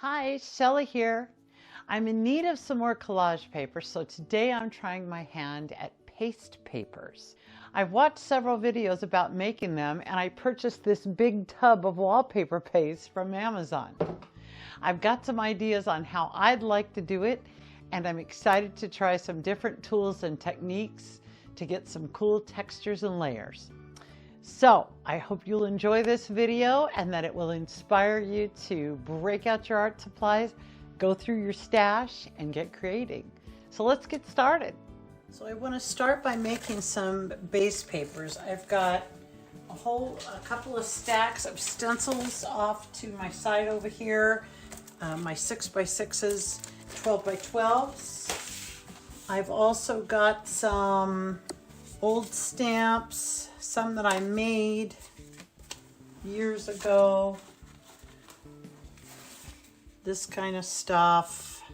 Hi, Shelley here. I'm in need of some more collage paper, so today I'm trying my hand at paste papers. I've watched several videos about making them, and I purchased this big tub of wallpaper paste from Amazon. I've got some ideas on how I'd like to do it, and I'm excited to try some different tools and techniques to get some cool textures and layers. So I hope you'll enjoy this video and that it will inspire you to break out your art supplies, go through your stash, and get creating. So let's get started. So I want to start by making some base papers. I've got a couple of stacks of stencils off to my side over here, my 6x6s, 12x12s. I've also got some old stamps, some that I made years ago. This kind of stuff.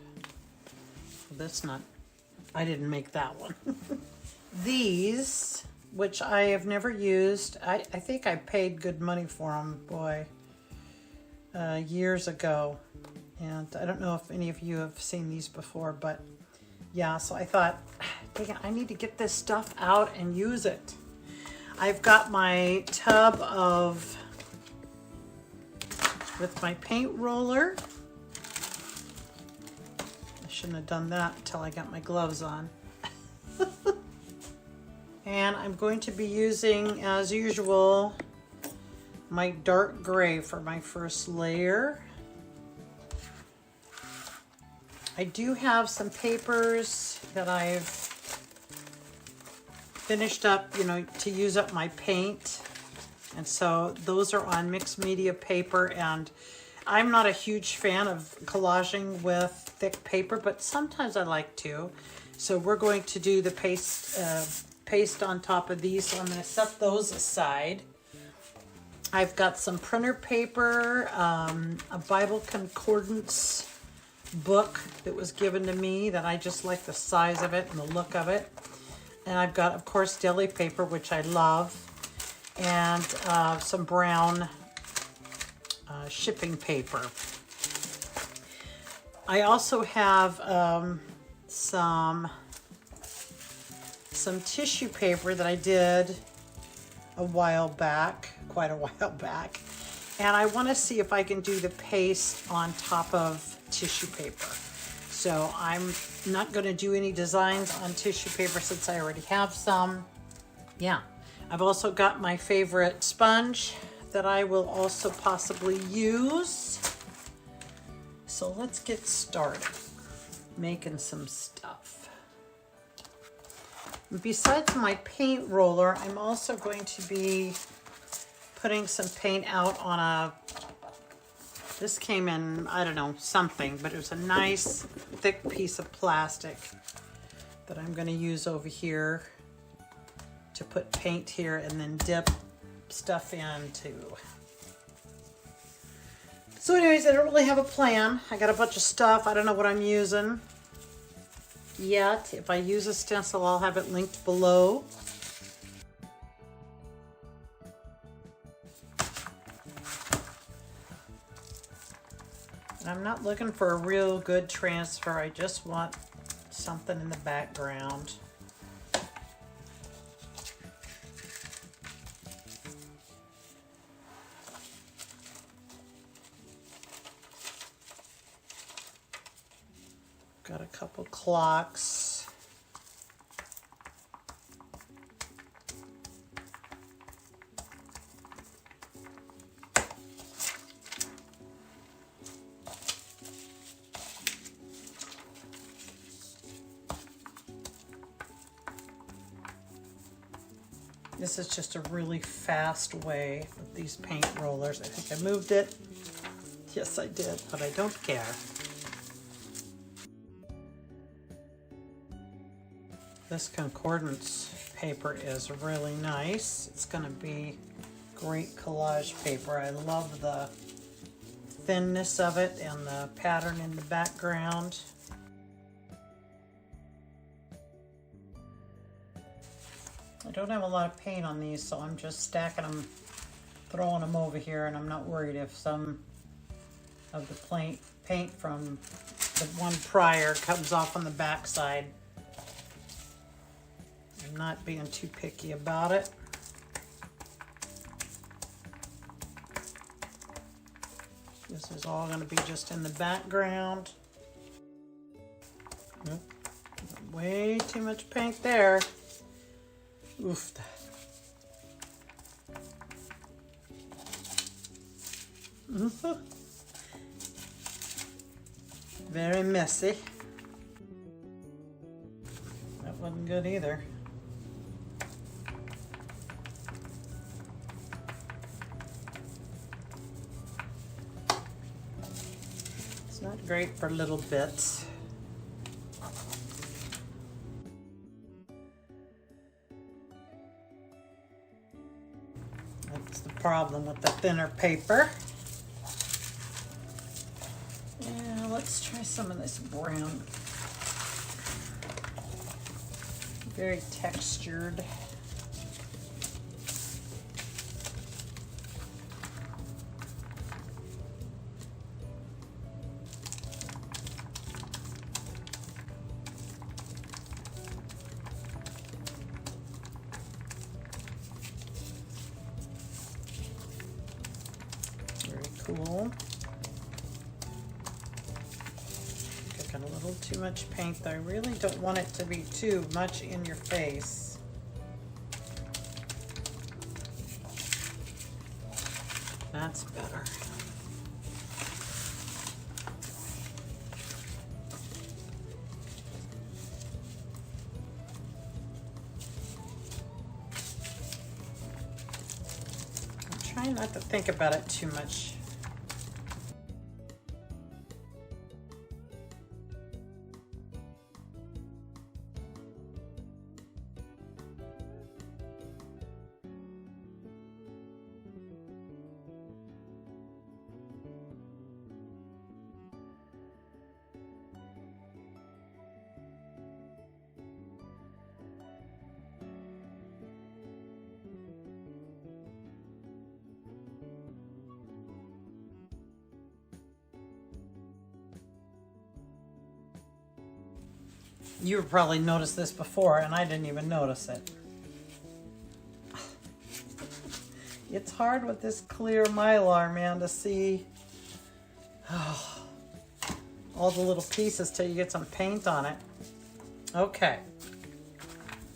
That's not, I didn't make that one. These, which I have never used, I think I paid good money for them, boy, years ago. And I don't know if any of you have seen these before, but yeah, so I thought, dang it, I need to get this stuff out and use it. I've got my tub with my paint roller. I shouldn't have done that until I got my gloves on. And I'm going to be using, as usual, my dark gray for my first layer. I do have some papers that I've finished up, to use up my paint. And so those are on mixed media paper, and I'm not a huge fan of collaging with thick paper, but sometimes I like to. So we're going to do the paste on top of these, so I'm going to set those aside. I've got some printer paper, a Bible concordance book that was given to me that I just like the size of it and the look of it. And I've got, of course, deli paper, which I love, and some brown shipping paper. I also have some tissue paper that I did a while back, quite a while back, and I want to see if I can do the paste on top of tissue paper. So I'm not going to do any designs on tissue paper since I already have some. Yeah, I've also got my favorite sponge that I will also possibly use. So let's get started making some stuff. Besides my paint roller, I'm also going to be putting some paint out on this came in, I don't know, something, but it was a nice thick piece of plastic that I'm going to use over here to put paint here and then dip stuff into. So anyways, I don't really have a plan. I got a bunch of stuff. I don't know what I'm using yet. If I use a stencil, I'll have it linked below. And I'm not looking for a real good transfer. I just want something in the background. Got a couple clocks. This is just a really fast way with these paint rollers. I think I moved it. Yes, I did, but I don't care. This concordance paper is really nice. It's going to be great collage paper. I love the thinness of it and the pattern in the background. I don't have a lot of paint on these, so I'm just stacking them, throwing them over here, and I'm not worried if some of the paint from the one prior comes off on the back side. I'm not being too picky about it. This is all going to be just in the background. Nope. Way too much paint there. Oof. Very messy. That wasn't good either. It's not great for little bits. That's the problem with the thinner paper. Yeah, let's try some of this brown. Very textured. Very cool. Cooking a little too much paint though. I really don't want it to be too much in your face. That's better. I'm trying not to think about it too much. You've probably noticed this before, and I didn't even notice it. It's hard with this clear Mylar, man, to see all the little pieces till you get some paint on it. Okay.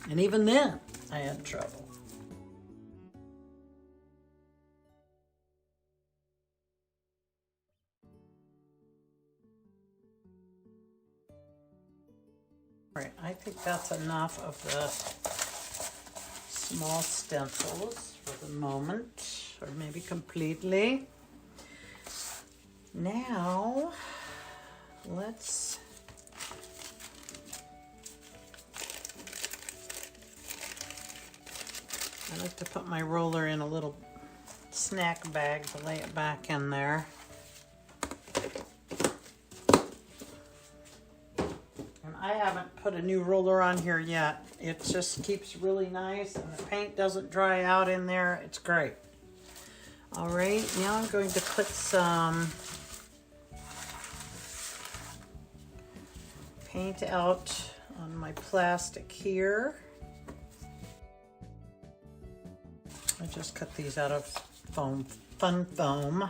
And even then, I had trouble. All right, I think that's enough of the small stencils for the moment, or maybe completely. Now, let's I like to put my roller in a little snack bag to lay it back in there. I haven't put a new roller on here yet. It just keeps really nice and the paint doesn't dry out in there. It's great. All right, now I'm going to put some paint out on my plastic here. I just cut these out of foam, fun foam.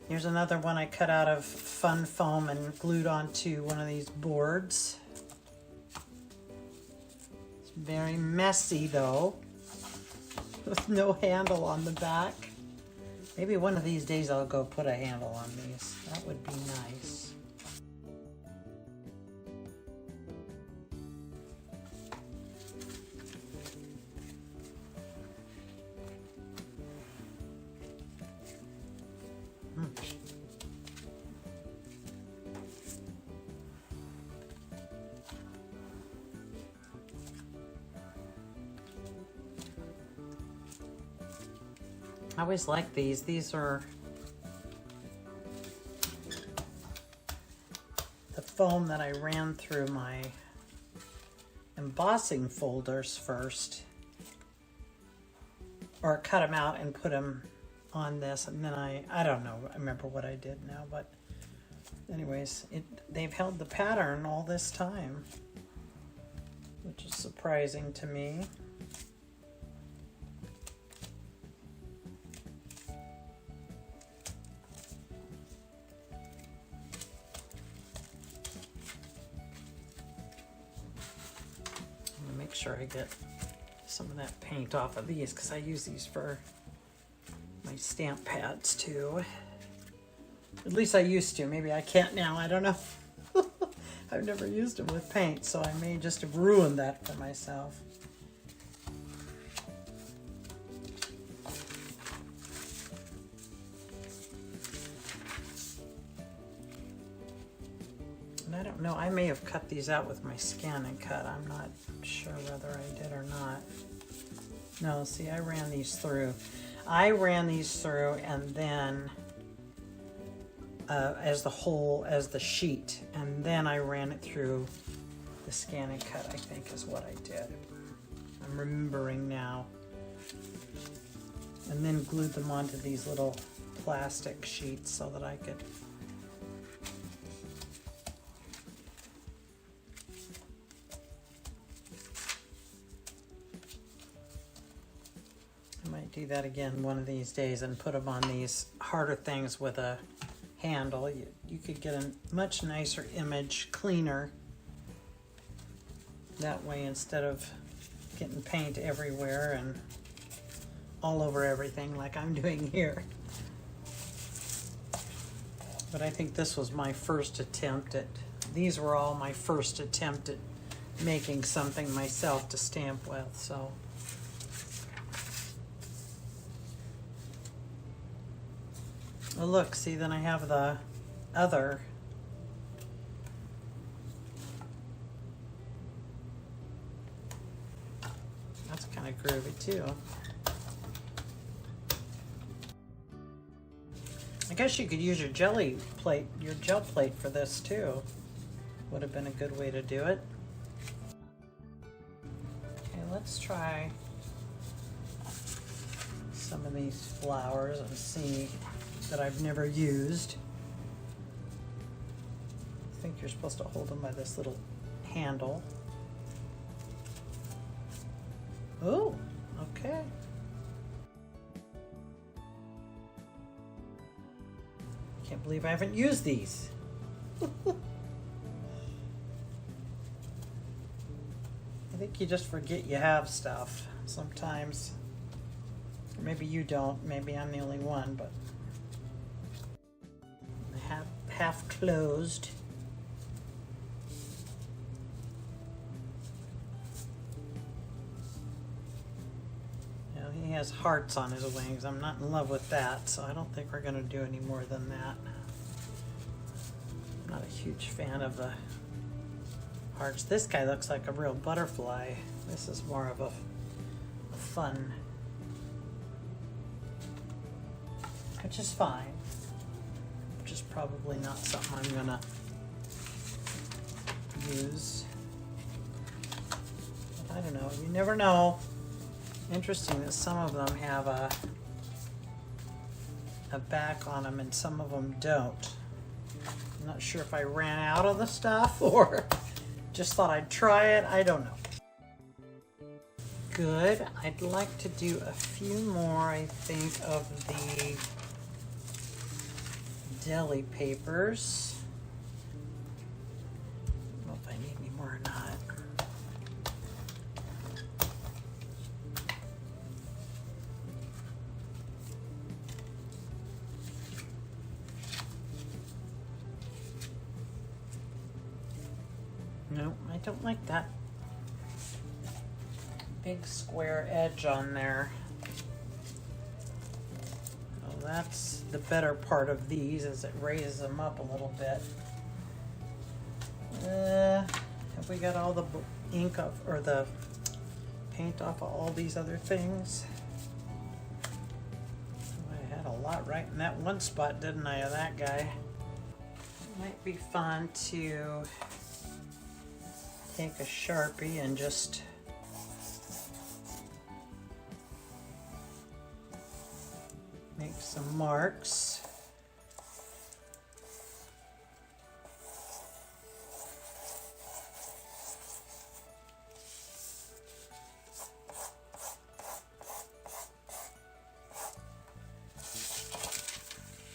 Here's another one I cut out of fun foam and glued onto one of these boards. It's very messy though, with no handle on the back. Maybe one of these days I'll go put a handle on these. That would be nice. I always like these. These are foam that I ran through my embossing folders first, or cut them out and put them on this, and then I don't know, I remember what I did now, but anyways, they've held the pattern all this time, which is surprising to me. Make sure I get some of that paint off of these, because I use these for my stamp pads too. At least I used to. Maybe I can't now. I don't know. I've never used them with paint, so I may just have ruined that for myself. And I don't know. I may have cut these out with my scan and cut. I'm not sure whether I did or not. No, see, I ran these through. And then as the sheet, and then I ran it through the scan and cut, I think is what I did. I'm remembering now. And then glued them onto these little plastic sheets so that I could do that again one of these days and put them on these harder things with a handle. You could get a much nicer image, cleaner that way, instead of getting paint everywhere and all over everything like I'm doing here. But I think this was my first attempt at, these were all my first attempt at making something myself to stamp with, so. Oh look, see, then I have the other. That's kind of groovy too. I guess you could use your gel plate for this too. Would have been a good way to do it. Okay, let's try some of these flowers and see that I've never used. I think you're supposed to hold them by this little handle. Oh, okay. Can't believe I haven't used these. I think you just forget you have stuff sometimes. Or maybe you don't, maybe I'm the only one, but half closed. Now he has hearts on his wings. I'm not in love with that, so I don't think we're going to do any more than that. I'm not a huge fan of the hearts. This guy looks like a real butterfly. This is more of a fun, which is fine. Which is probably not something I'm gonna use. But I don't know, you never know. Interesting that some of them have a back on them and some of them don't. I'm not sure if I ran out of the stuff or just thought I'd try it. I don't know. Good. I'd like to do a few more, I think, of the Deli papers. I don't know if I need any more or not. No, I don't like that big square edge on there. That's the better part of these, as it raises them up a little bit. Have we got all the ink off, or the paint off of all these other things? I had a lot right in that one spot, didn't I, of that guy? Might be fun to take a Sharpie and just make some marks.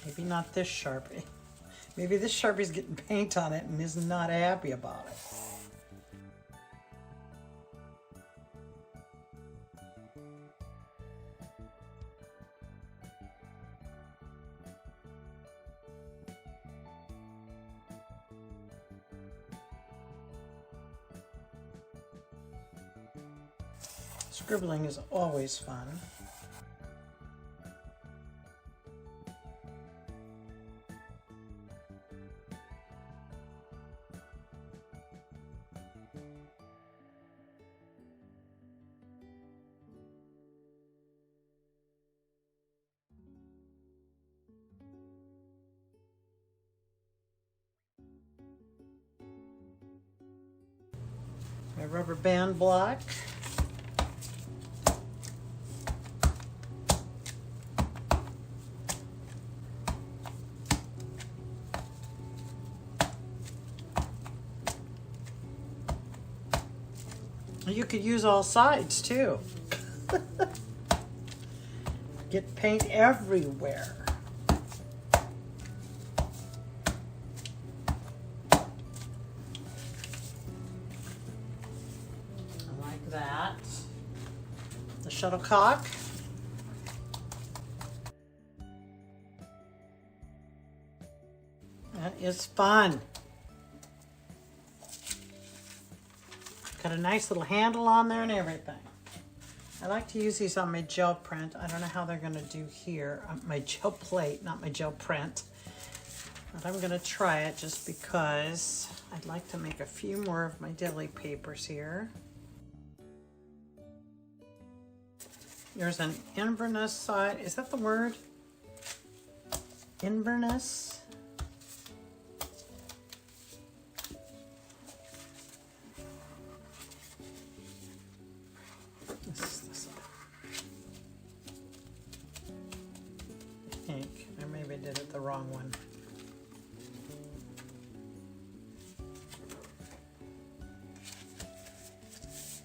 Maybe not this Sharpie. Maybe this Sharpie's getting paint on it and is not happy about it. Scribbling is always fun. My rubber band block. You could use all sides too. Get paint everywhere. Like that. The shuttlecock. That is fun. Got a nice little handle on there and everything. I like to use these on my gel print. I don't know how they're gonna do here. My gel plate, not my gel print. But I'm gonna try it just because I'd like to make a few more of my deli papers here. There's an Inverness side. Is that the word? Inverness? Did it the wrong one.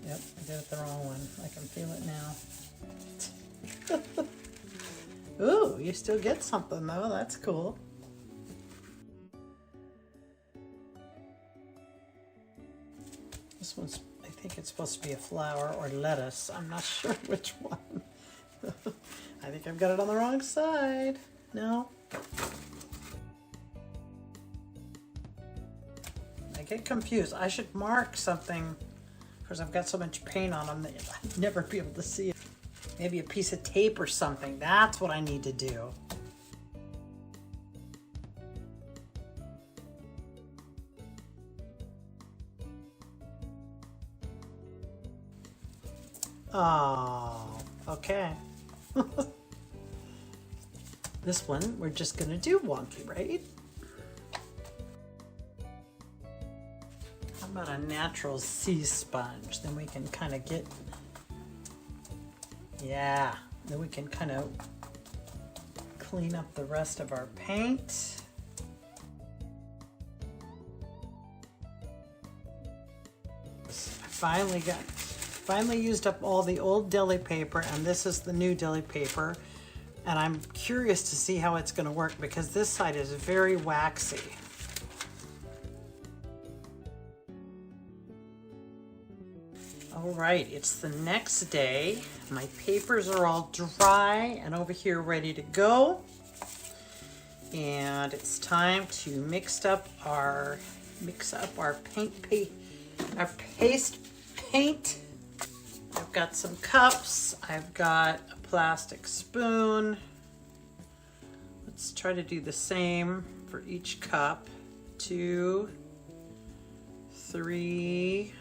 Yep, I did it the wrong one. I can feel it now. Ooh, you still get something though. That's cool. This one's, I think it's supposed to be a flower or lettuce. I'm not sure which one. I think I've got it on the wrong side. No. I get confused. I should mark something because I've got so much paint on them that I'd never be able to see it. Maybe a piece of tape or something. That's what I need to do. Oh, okay. This one, we're just gonna do wonky, right? How about a natural sea sponge? Then we can kind of get, yeah, then we can kind of clean up the rest of our paint. I finally used up all the old deli paper, and this is the new deli paper. And I'm curious to see how it's going to work because this side is very waxy. All right, it's the next day. My papers are all dry and over here ready to go. And it's time to mix up our paste paint. I've got some cups. I've got a plastic spoon. Let's try to do the same for each cup. 2, 3,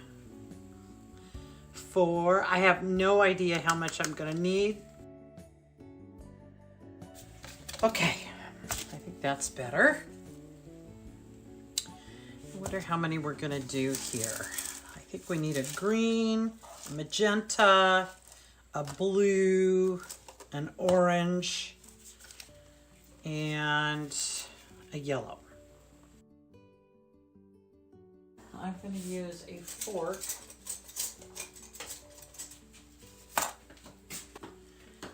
4. I have no idea how much I'm gonna need. Okay, I think that's better. wonder how many we're gonna do here. I think we need a green, a magenta, a blue, an orange, and a yellow. I'm going to use a fork.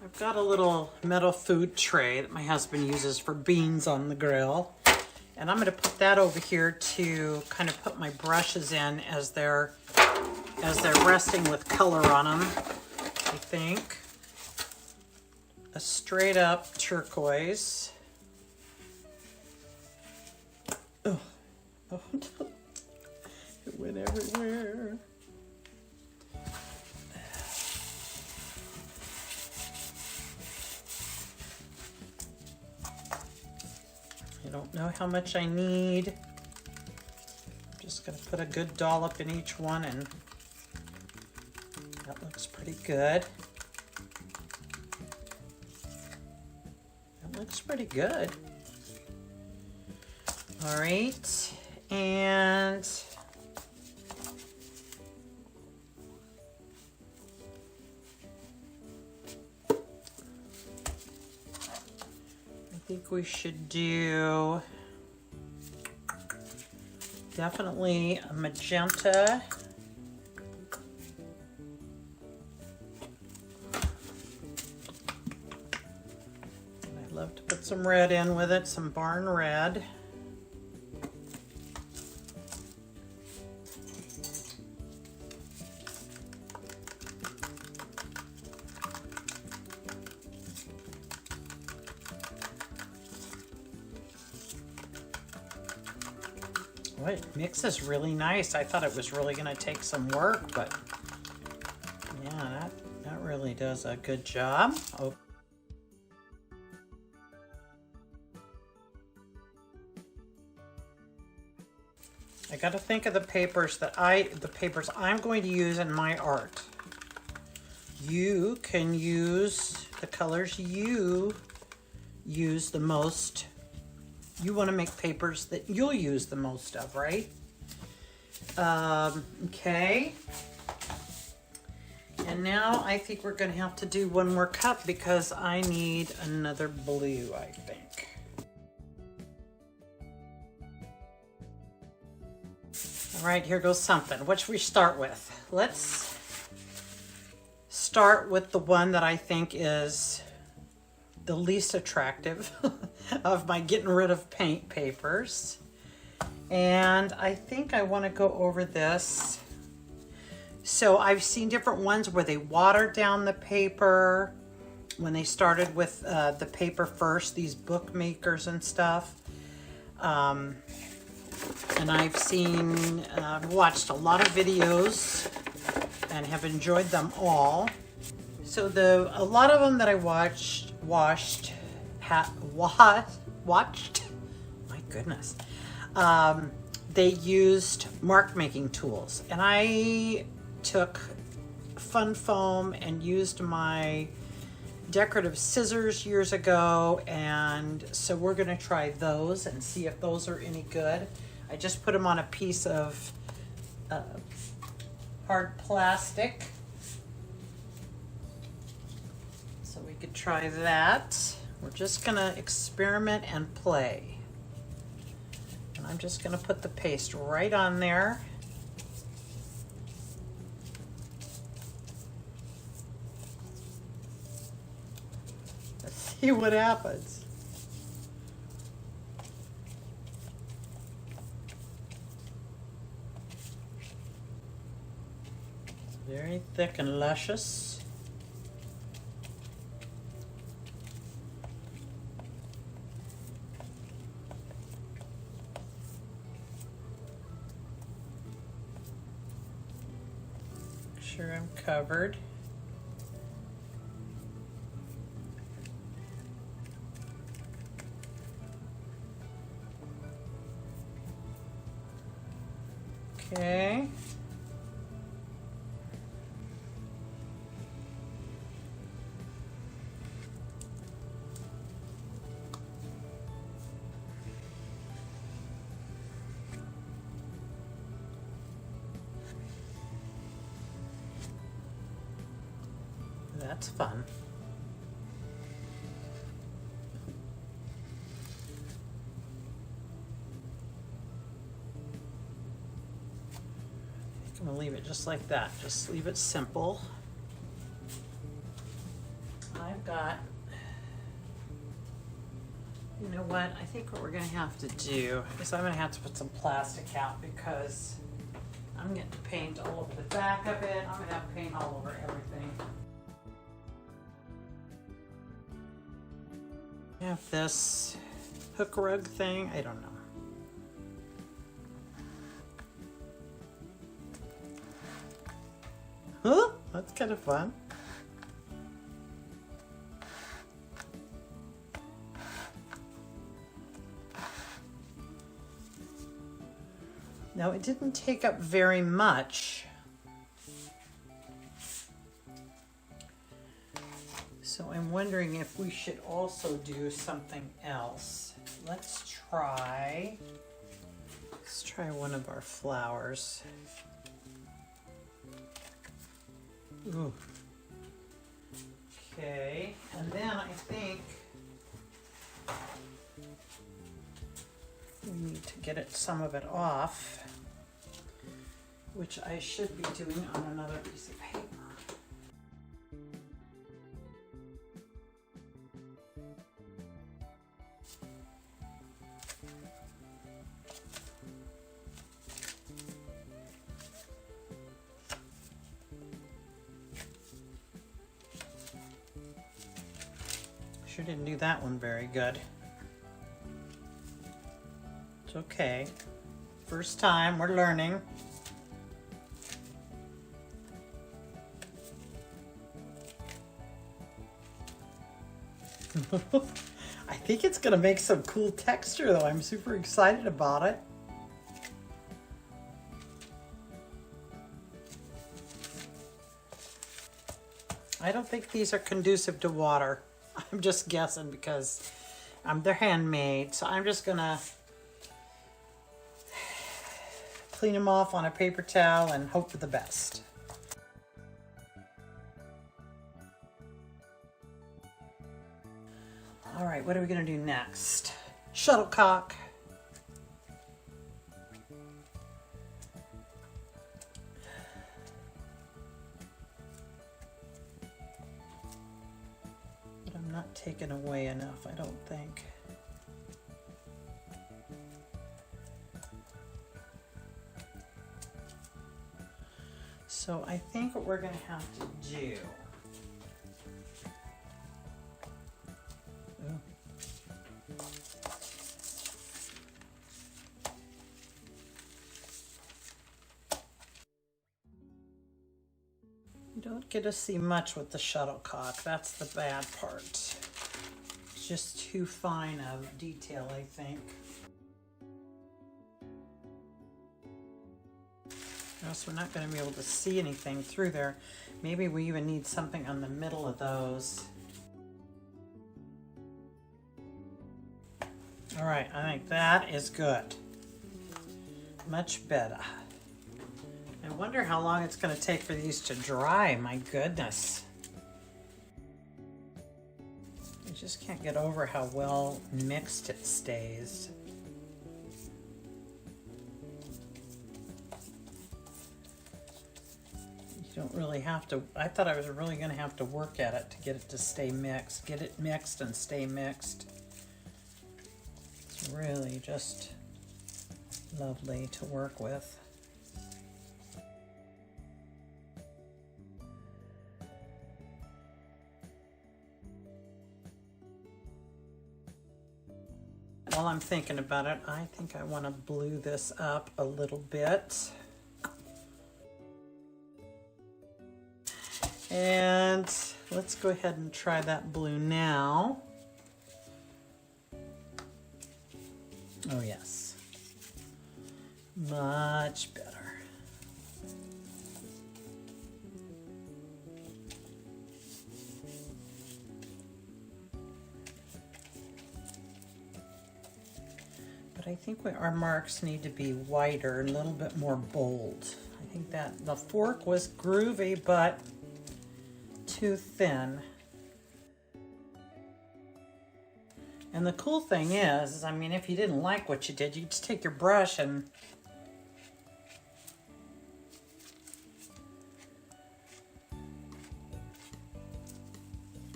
I've got a little metal food tray that my husband uses for beans on the grill. And I'm going to put that over here to kind of put my brushes in as they're resting with color on them, I think. A straight up turquoise. Oh, oh no. It went everywhere. I don't know how much I need. I'm just going to put a good dollop in each one, and that looks pretty good. That looks pretty good. All right, and I think we should do definitely a magenta. And I'd love to put some red in with it, some barn red. Well, it mixes really nice. I thought it was really going to take some work, but yeah, that really does a good job. Oh. I got to think of the papers I'm going to use in my art. You can use the colors you use the most. You want to make papers that you'll use the most of, right? Okay. And now I think we're going to have to do one more cup because I need another blue, I think. All right, here goes something. What should we start with? Let's start with the one that I think is the least attractive of my getting rid of paint papers. And I think I want to go over this. So I've seen different ones where they water down the paper when they started with the paper first, these bookmakers and stuff. And I've watched a lot of videos and have enjoyed them all. So a lot of them that I watched, my goodness, they used mark making tools, and I took fun foam and used my decorative scissors years ago, and so we're going to try those and see if those are any good. I just put them on a piece of hard plastic. So we could try that. We're just gonna experiment and play. And I'm just gonna put the paste right on there. Let's see what happens. Very thick and luscious. Sure I'm covered. Okay. that's fun. I'm gonna leave it just like that. Just leave it simple. I've got, you know what? I think what we're gonna have to do is I'm gonna have to put some plastic out because I'm getting paint all over the back of it. I'm gonna have paint all over everything. I have this hook rug thing. I don't know. Huh? That's kind of fun. Now it didn't take up very much. So I'm wondering if we should also do something else. Let's try one of our flowers. Ooh. Okay, and then I think we need to get some of it off, which I should be doing on another piece of paper. Sure didn't do that one very good. It's okay. First time, we're learning. I think it's gonna make some cool texture though. I'm super excited about it. I don't think these are conducive to water. I'm just guessing because they're handmade. So I'm just gonna clean them off on a paper towel and hope for the best. All right, what are we gonna do next? Shuttlecock. But I'm not taking away enough, I don't think. So I think what we're gonna have to do, you don't get to see much with the shuttlecock. That's the bad part. It's just too fine of detail, I think. Else we're not going to be able to see anything through there. Maybe we even need something on the middle of those. All right, I think that is good. Much better. I wonder how long it's going to take for these to dry. My goodness. I just can't get over how well mixed it stays. You don't really have to. I thought I was really going to have to work at it to get it to stay mixed. Get it mixed and stay mixed. It's really just lovely to work with. While I'm thinking about it, I think I want to blue this up a little bit. And let's go ahead and try that blue now. Oh yes, much better. But I think our marks need to be whiter, a little bit more bold. I think that the fork was groovy, but too thin. And the cool thing is, I mean, if you didn't like what you did, you just take your brush and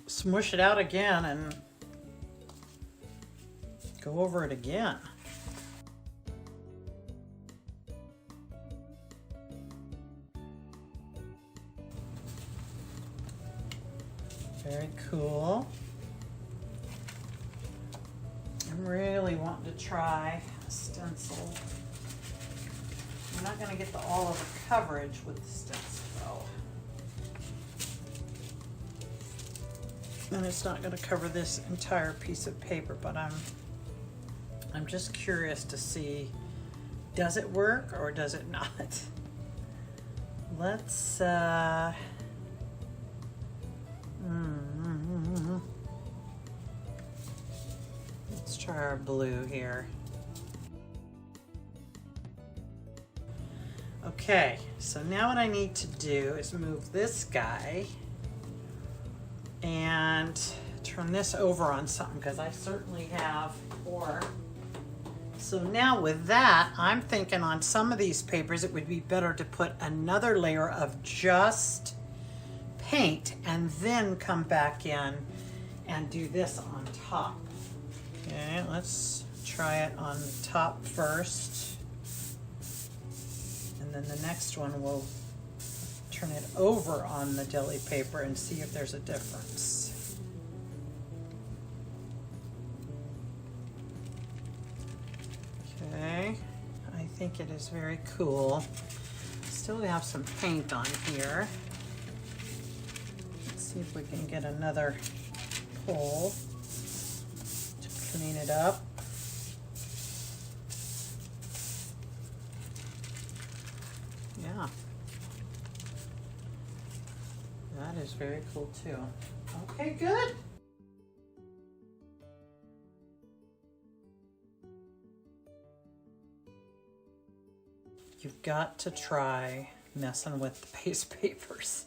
smush it out again and go over it again. Very cool. I'm really wanting to try a stencil. I'm not going to get the all over coverage with the stencil though. And it's not going to cover this entire piece of paper, but I'm just curious to see, does it work or does it not? Let's let's try our blue here. Okay, so now what I need to do is move this guy and turn this over on something, because I certainly have four. So now with that, I'm thinking on some of these papers it would be better to put another layer of just paint and then come back in and do this on top. Okay, let's try it on the top first. And then the next one we'll turn it over on the deli paper and see if there's a difference. Okay, I think it is very cool. Still have some paint on here. Let's see if we can get another pull to clean it up. Yeah, that is very cool too. Okay, good. You've got to try messing with the paste papers.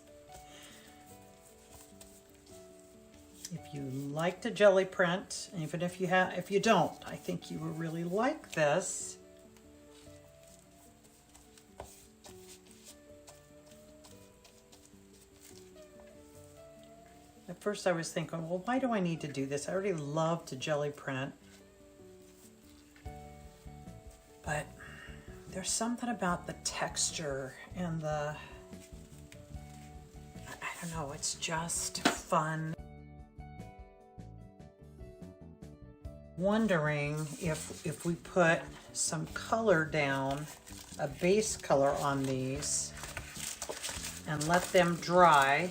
If you like the jelly print, and even if you don't, I think you will really like this. At first I was thinking, well, why do I need to do this? I already love to jelly print. But there's something about the texture and the, I don't know, it's just fun. Wondering if we put some color down, a base color on these, and let them dry.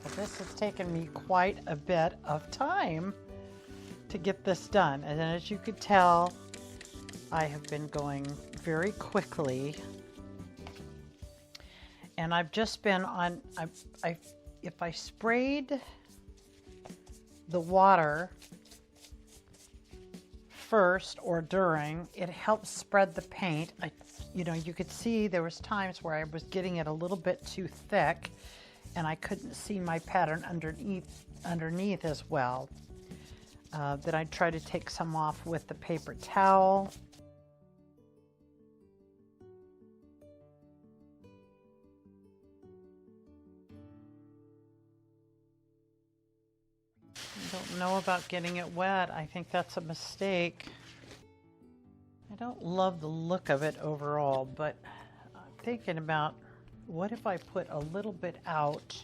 Well, this has taken me quite a bit of time to get this done. And as you could tell, I have been going very quickly. And I've just been on, if I sprayed the water first or during, it helps spread the paint. You know, you could see there was times where I was getting it a little bit too thick and I couldn't see my pattern underneath as well. Then I'd try to take some off with the paper towel. I don't know about getting it wet. I think that's a mistake. I don't love the look of it overall, but I'm thinking about what if I put a little bit out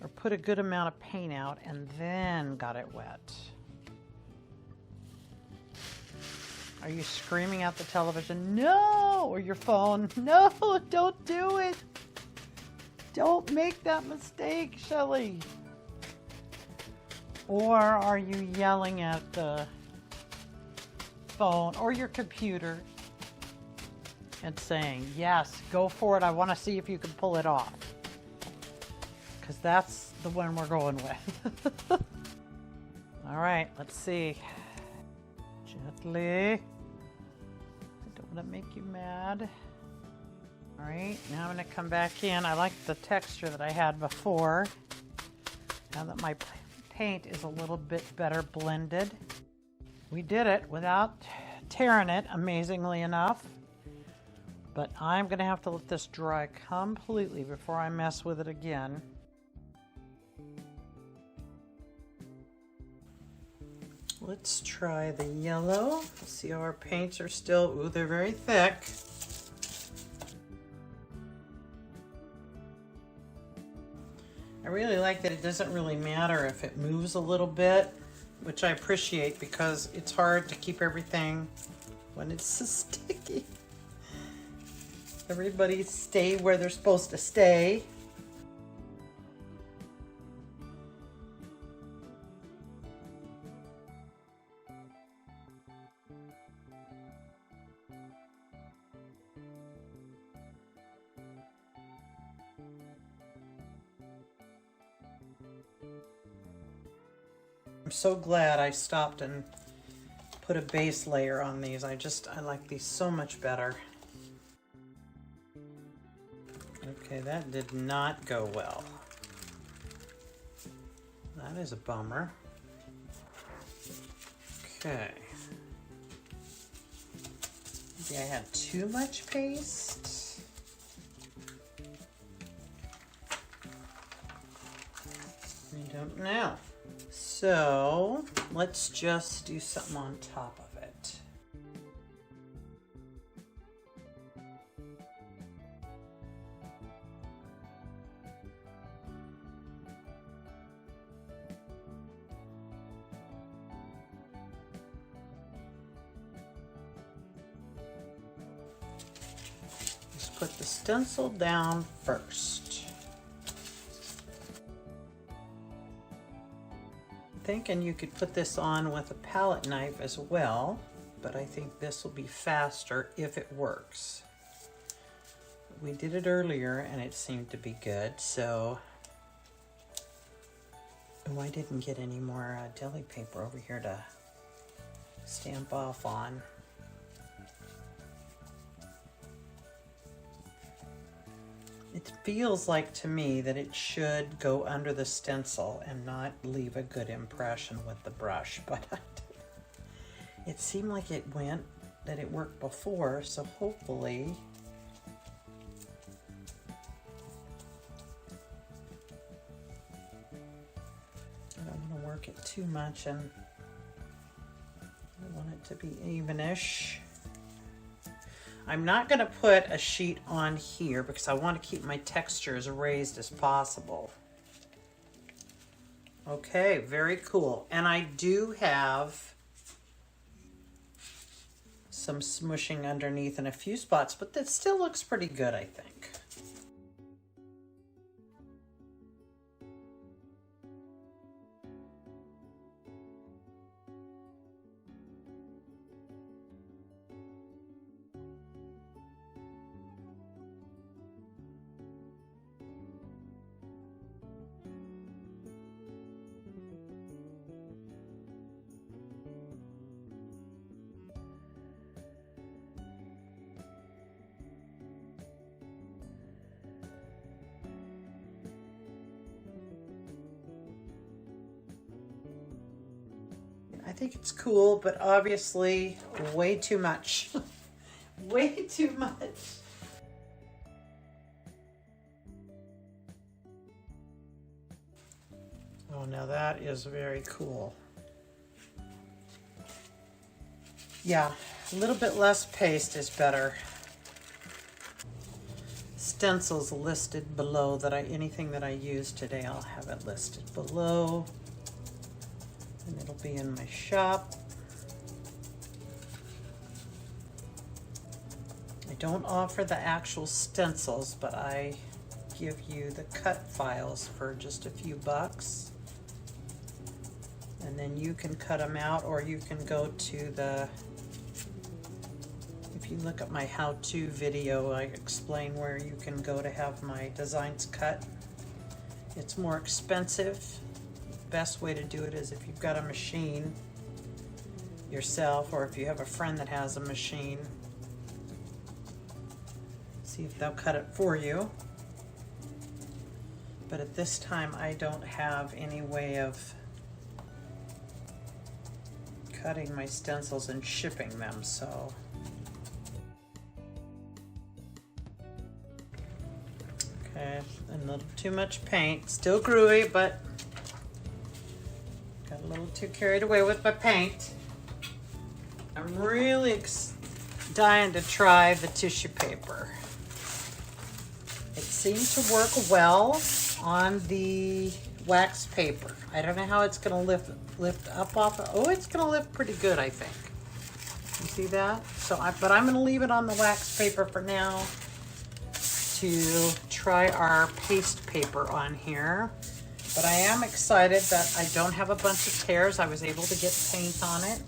or put a good amount of paint out and then got it wet. Are you screaming at the television, no, or your phone, no, don't do it. Don't make that mistake, Shelley. Or are you yelling at the phone or your computer and saying, yes, go for it. I want to see if you can pull it off. Because that's the one we're going with. All right, let's see. Gently. I don't want to make you mad. All right, now I'm going to come back in. I like the texture that I had before. Now that my paint is a little bit better blended. We did it without tearing it, amazingly enough. But I'm going to have to let this dry completely before I mess with it again. Let's try the yellow. See how our paints are still, ooh, they're very thick. I really like that it doesn't really matter if it moves a little bit, which I appreciate because it's hard to keep everything when it's so sticky. Everybody stay where they're supposed to stay. I'm so glad I stopped and put a base layer on these. I like these so much better. Okay, that did not go well. That is a bummer. Okay. Maybe I had too much paste. I don't know. So let's just do something on top of it. Let's put the stencil down first. Thinking you could put this on with a palette knife as well, but I think this will be faster if it works. We did it earlier and it seemed to be good, so oh, I didn't get any more deli paper over here to stamp off on. It feels like to me that it should go under the stencil and not leave a good impression with the brush, but it seemed like it worked before, so hopefully I don't want to work it too much and I want it to be evenish. I'm not going to put a sheet on here because I want to keep my texture as raised as possible. Okay, very cool. And I do have some smushing underneath in a few spots, but that still looks pretty good, I think. think it's cool, but obviously way too much. Way too much. Oh, now that is very cool. Yeah, a little bit less paste is better. Stencils listed below that anything that I use today, I'll have it listed below. And it'll be in my shop. I don't offer the actual stencils, but I give you the cut files for just a few bucks. And then you can cut them out, or you can go to the, if you look at my how-to video, I explain where you can go to have my designs cut. It's more expensive. Best way to do it is if you've got a machine yourself, or if you have a friend that has a machine, see if they'll cut it for you. But at this time I don't have any way of cutting my stencils and shipping them, so okay, a little too much paint, still groovy, but got a little too carried away with my paint. I'm really dying to try the tissue paper. It seemed to work well on the wax paper. I don't know how it's going to lift up off of, oh, it's going to lift pretty good, I think. You see that? So, but I'm going to leave it on the wax paper for now to try our paste paper on here. But I am excited that I don't have a bunch of tears. I was able to get paint on it.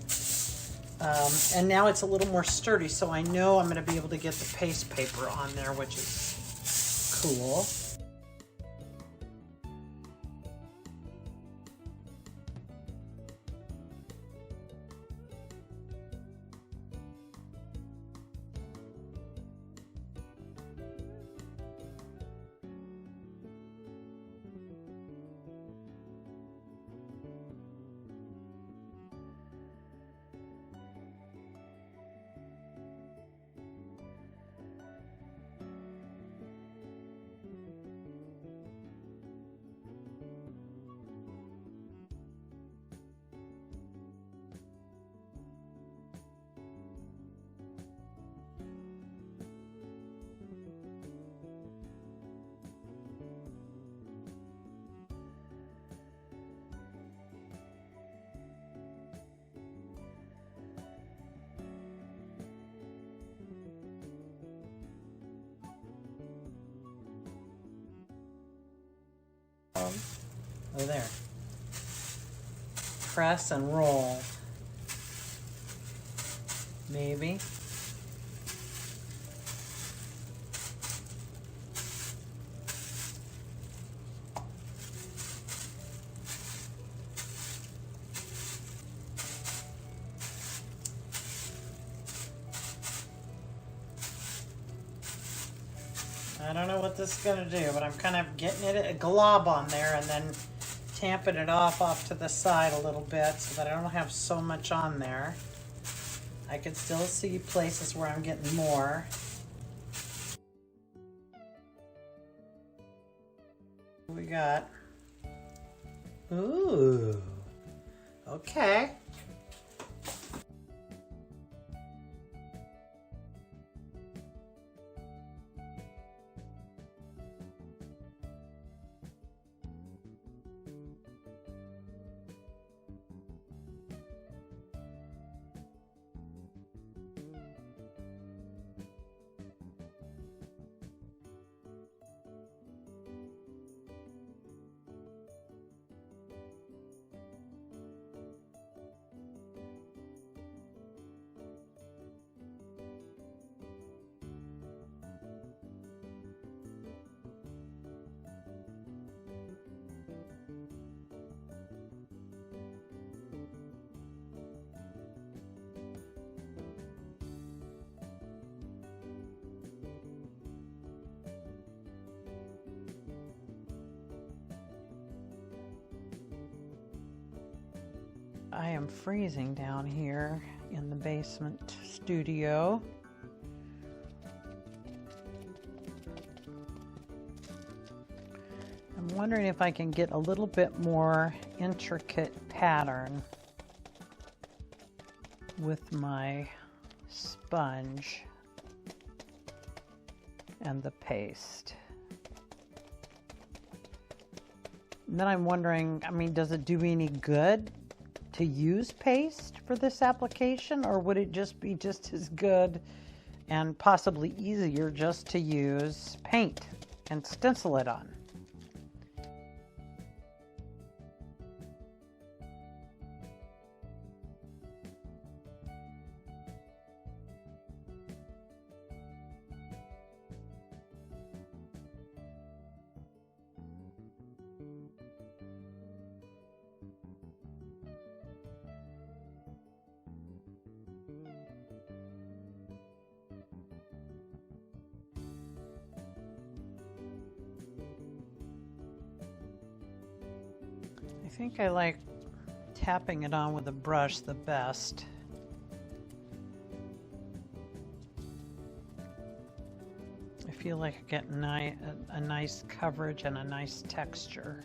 And now it's a little more sturdy, so I know I'm going to be able to get the paste paper on there, which is cool. Oh, there. Press and roll. Maybe. I don't know what this is going to do, but I'm kind of getting it a glob on there and then tamping it off to the side a little bit so that I don't have so much on there. I can still see places where I'm getting more. What we got? Ooh, okay. I am freezing down here in the basement studio. I'm wondering if I can get a little bit more intricate pattern with my sponge and the paste. And then I'm wondering, I mean, does it do any good to use paste for this application, or would it just be just as good and possibly easier just to use paint and stencil it on? I think I like tapping it on with a brush the best. I feel like I get a nice coverage and a nice texture.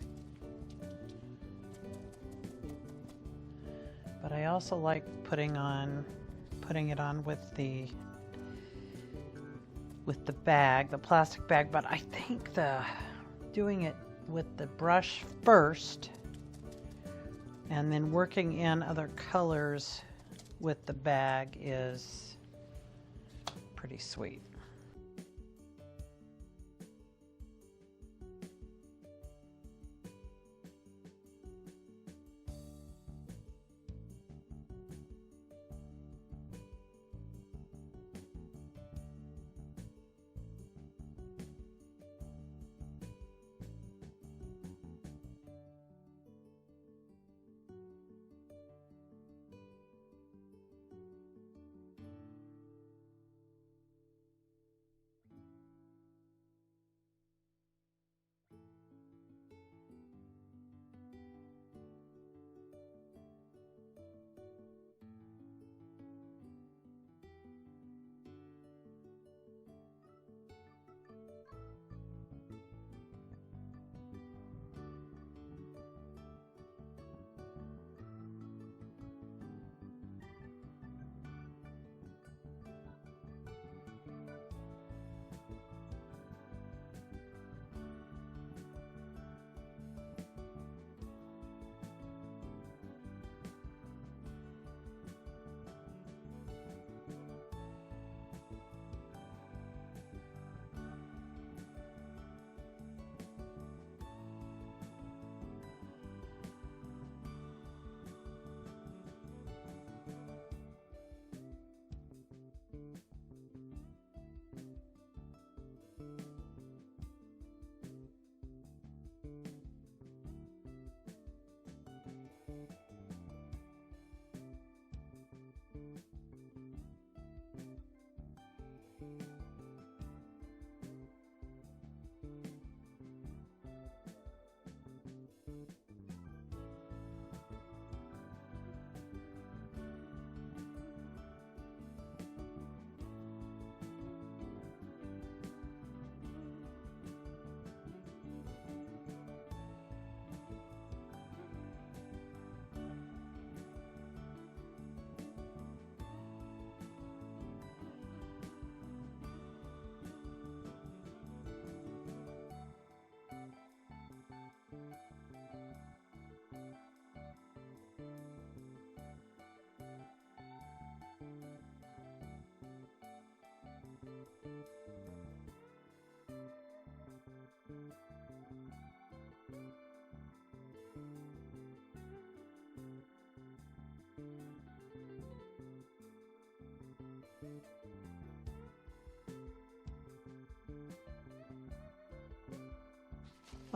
But I also like putting it on with the bag, the plastic bag, but I think doing it with the brush first and then working in other colors with the bag is pretty sweet.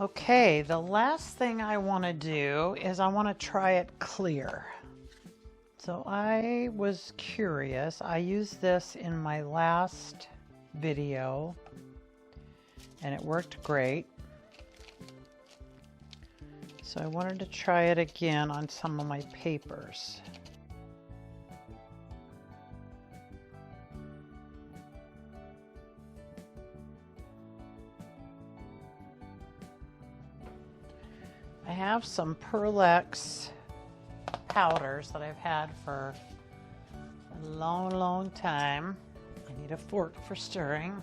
Okay, the last thing I want to do is I want to try it clear. So I was curious. I used this in my last video and it worked great. So I wanted to try it again on some of my papers. I have some Pearl-Ex powders that I've had for a long time. I need a fork for stirring.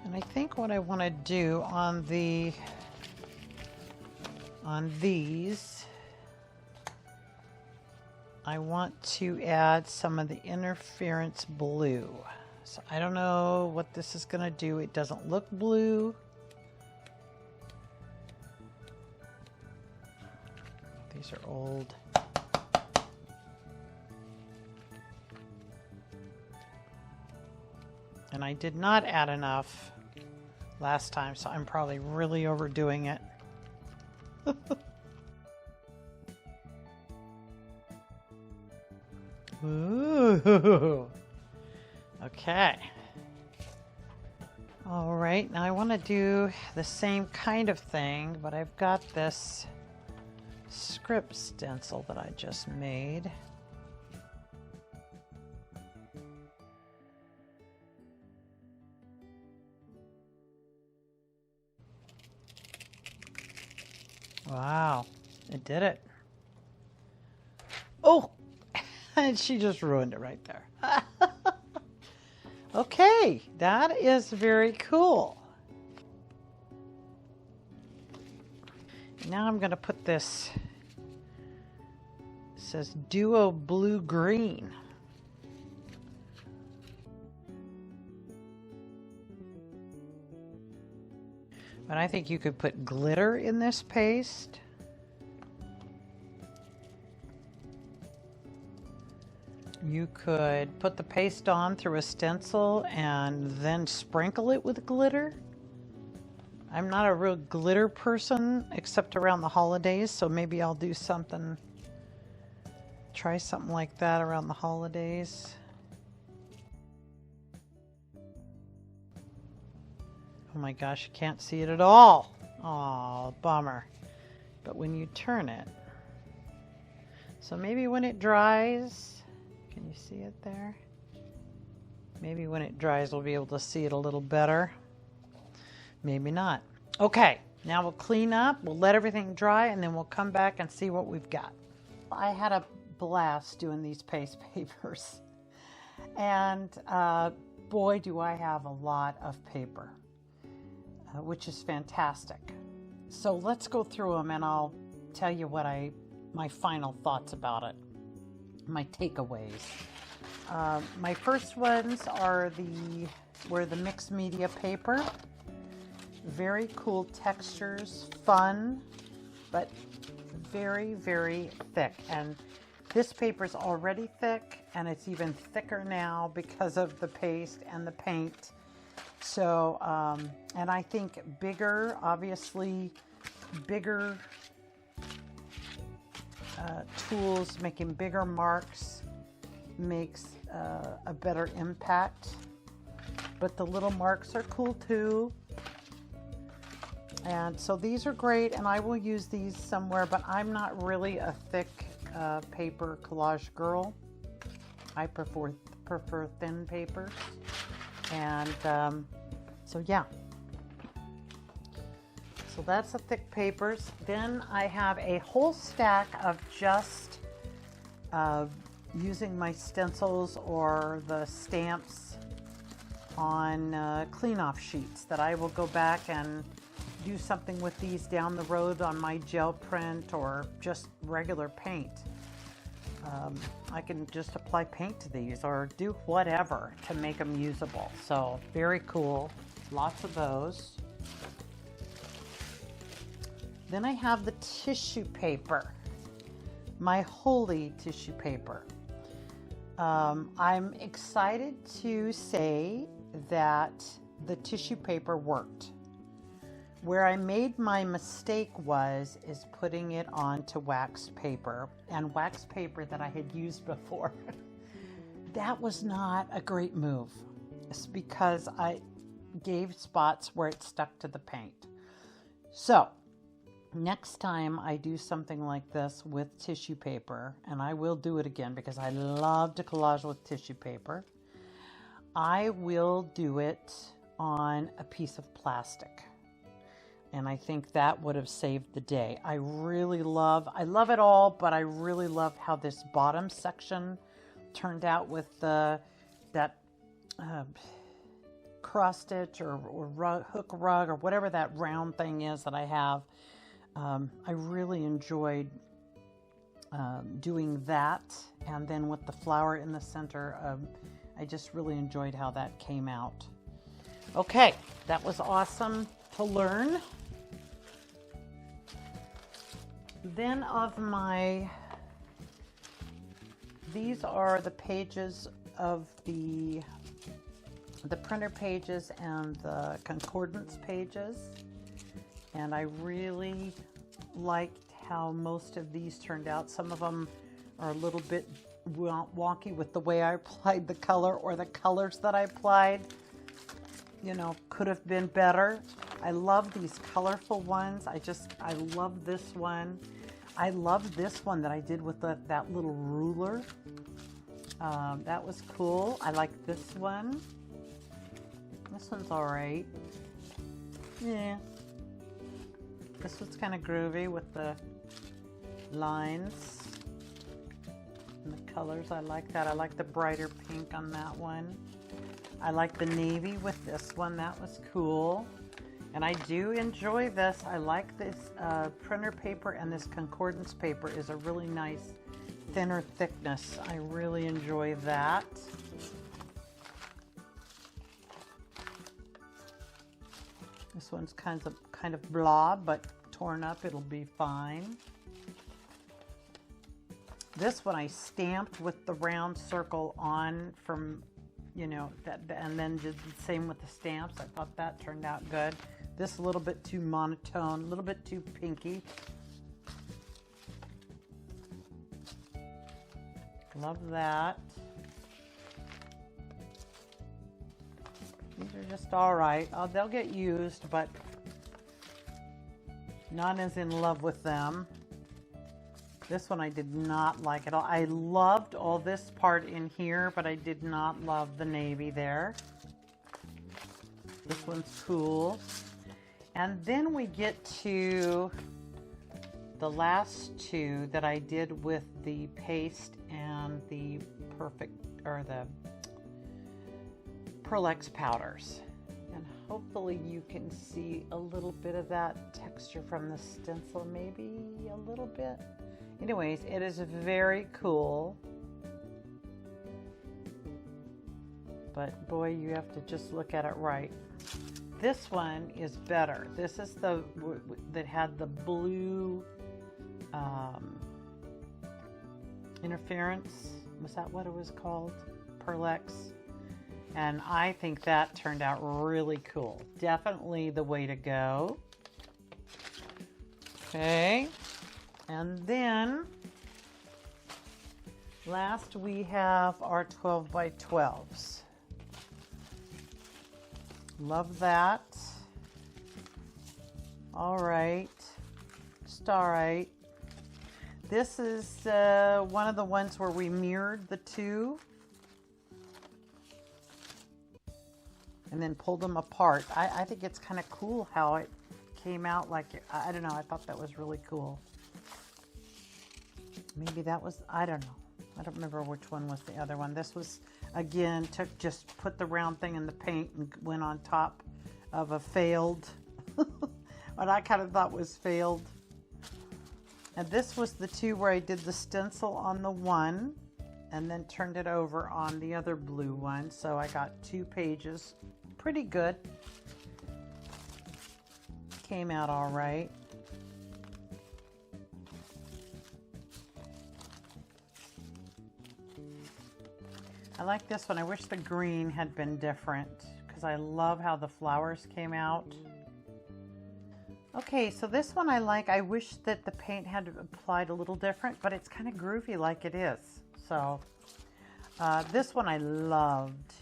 And I think what I want to do on these, I want to add some of the interference blue. So I don't know what this is going to do. It doesn't look blue. These are old. And I did not add enough last time, so I'm probably really overdoing it. Ooh. Okay. All right, now I want to do the same kind of thing, but I've got this script stencil that I just made. Wow, it did it. Oh, and she just ruined it right there. Okay, that is very cool. Now I'm going to put this, it says Duo Blue Green. But I think you could put glitter in this paste. You could put the paste on through a stencil and then sprinkle it with glitter. I'm not a real glitter person except around the holidays, so maybe I'll do something, try something like that around the holidays. Oh my gosh, you can't see it at all. Oh, bummer. But when you turn it, so maybe when it dries, can you see it there? Maybe when it dries, we'll be able to see it a little better. Maybe not. Okay, now we'll clean up, we'll let everything dry, and then we'll come back and see what we've got. I had a blast doing these paste papers. And boy, do I have a lot of paper. Which is fantastic. So let's go through them and I'll tell you what my final thoughts about it, my takeaways. My first ones are were the mixed media paper. Very cool textures, fun, but very, very thick. And this paper is already thick, and it's even thicker now because of the paste and the paint. So, and I think bigger, obviously bigger tools, making bigger marks makes a better impact. But the little marks are cool too. And so these are great, and I will use these somewhere, but I'm not really a thick paper collage girl. I prefer thin papers. And so yeah, so that's the thick papers. Then I have a whole stack of just using my stencils or the stamps on clean off sheets that I will go back and do something with these down the road on my gel print or just regular paint. I can just apply paint to these or do whatever to make them usable. So very cool, lots of those. Then I have the tissue paper, my holy tissue paper. I'm excited to say that the tissue paper worked. Where I made my mistake is putting it onto wax paper, and wax paper that I had used before. That was not a great move. It's because I gave spots where it stuck to the paint. So next time I do something like this with tissue paper, and I will do it again because I love to collage with tissue paper, I will do it on a piece of plastic. And I think that would have saved the day. I love it all, but I really love how this bottom section turned out with that cross stitch or hook rug or whatever that round thing is that I have. I really enjoyed doing that, and then with the flower in the center, I just really enjoyed how that came out. Okay, that was awesome to learn. Then these are the pages of the printer pages and the concordance pages. And I really liked how most of these turned out. Some of them are a little bit wonky with the way I applied the color, or the colors that I applied, you know, could have been better. I love these colorful ones. I love this one. I love this one that I did with that little ruler. That was cool. I like this one. This one's all right. Yeah. This one's kind of groovy with the lines and the colors. I like that. I like the brighter pink on that one. I like the navy with this one. That was cool. And I do enjoy this. I like this printer paper, and this concordance paper is a really nice thinner thickness. I really enjoy that. This one's kind of blob, but torn up, it'll be fine. This one I stamped with the round circle on from, you know, and then did the same with the stamps. I thought that turned out good. This a little bit too monotone, a little bit too pinky. Love that. These are just all right. Oh, they'll get used, but not as in love with them. This one I did not like at all. I loved all this part in here, but I did not love the navy there. This one's cool. And then we get to the last two that I did with the paste and the Acrylics powders. And hopefully you can see a little bit of that texture from the stencil, maybe a little bit. Anyways, it is very cool. But boy, you have to just look at it right. This one is better. This is that had the blue interference. Was that what it was called? Acrylics. And I think that turned out really cool. Definitely the way to go. Okay. And then last we have our 12 by 12s. Love that. All right. Just all right. This is one of the ones where we mirrored the two and then pulled them apart. I think it's kind of cool how it came out like, I don't know, I thought that was really cool. Maybe that was, I don't know. I don't remember which one was the other one. This was, again, just put the round thing in the paint and went on top of a failed, what I kind of thought was failed. And this was the two where I did the stencil on the one and then turned it over on the other blue one. So I got 2 pages. Pretty good. Came out all right. I like this one. I wish the green had been different because I love how the flowers came out. Okay, so this one I like. I wish that the paint had applied a little different, but it's kind of groovy like it is. So this one I loved.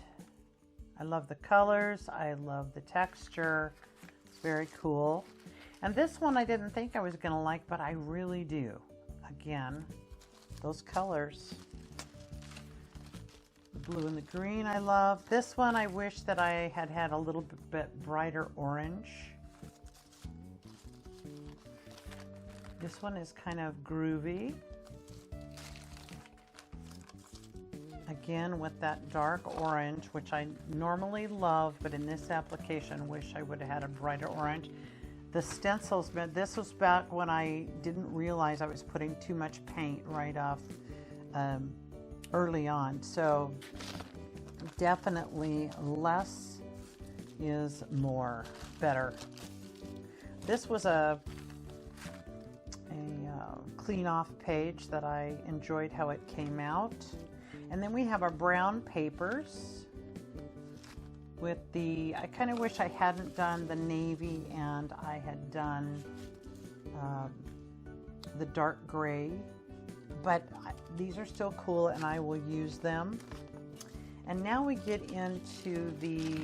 I love the colors. I love the texture. It's very cool. And this one I didn't think I was going to like, but I really do. Again, those colors. The blue and the green I love. This one I wish that I had had a little bit brighter orange. This one is kind of groovy. Again, with that dark orange, which I normally love, but in this application, wish I would have had a brighter orange. The stencils, this was back when I didn't realize I was putting too much paint right off early on. So definitely less is more, better. This was a clean off page that I enjoyed how it came out. And then we have our brown papers with the, I kind of wish I hadn't done the navy and I had done the dark gray, but these are still cool and I will use them. And now we get into the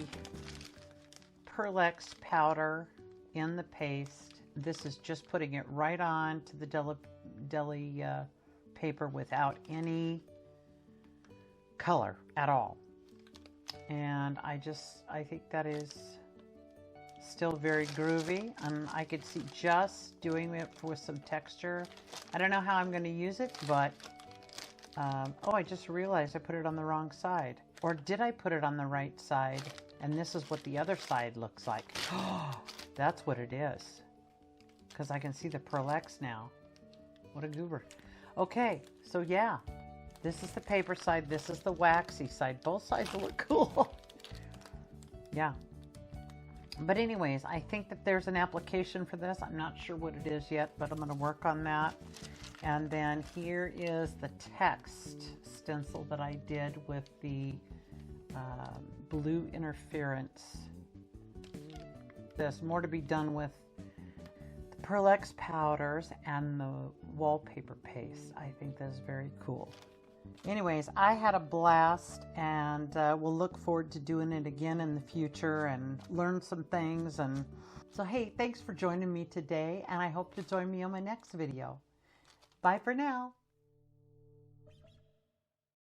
Acrylics powder in the paste. This is just putting it right on to the Deli paper without any color at all. And I think that is still very groovy. I could see just doing it with some texture. I don't know how I'm going to use it, but oh, I just realized I put it on the wrong side. Or did I put it on the right side? And this is what the other side looks like. That's what it is. Because I can see the Acrylics now. What a goober. Okay, so yeah. This is the paper side, this is the waxy side. Both sides look cool. Yeah. But anyways, I think that there's an application for this. I'm not sure what it is yet, but I'm going to work on that. And then here is the text stencil that I did with the blue interference. There's more to be done with the Acrylics powders and the wallpaper paste. I think that's very cool. Anyways, I had a blast, and we'll look forward to doing it again in the future and learn some things. And so, hey, thanks for joining me today, and I hope to join me on my next video. Bye for now.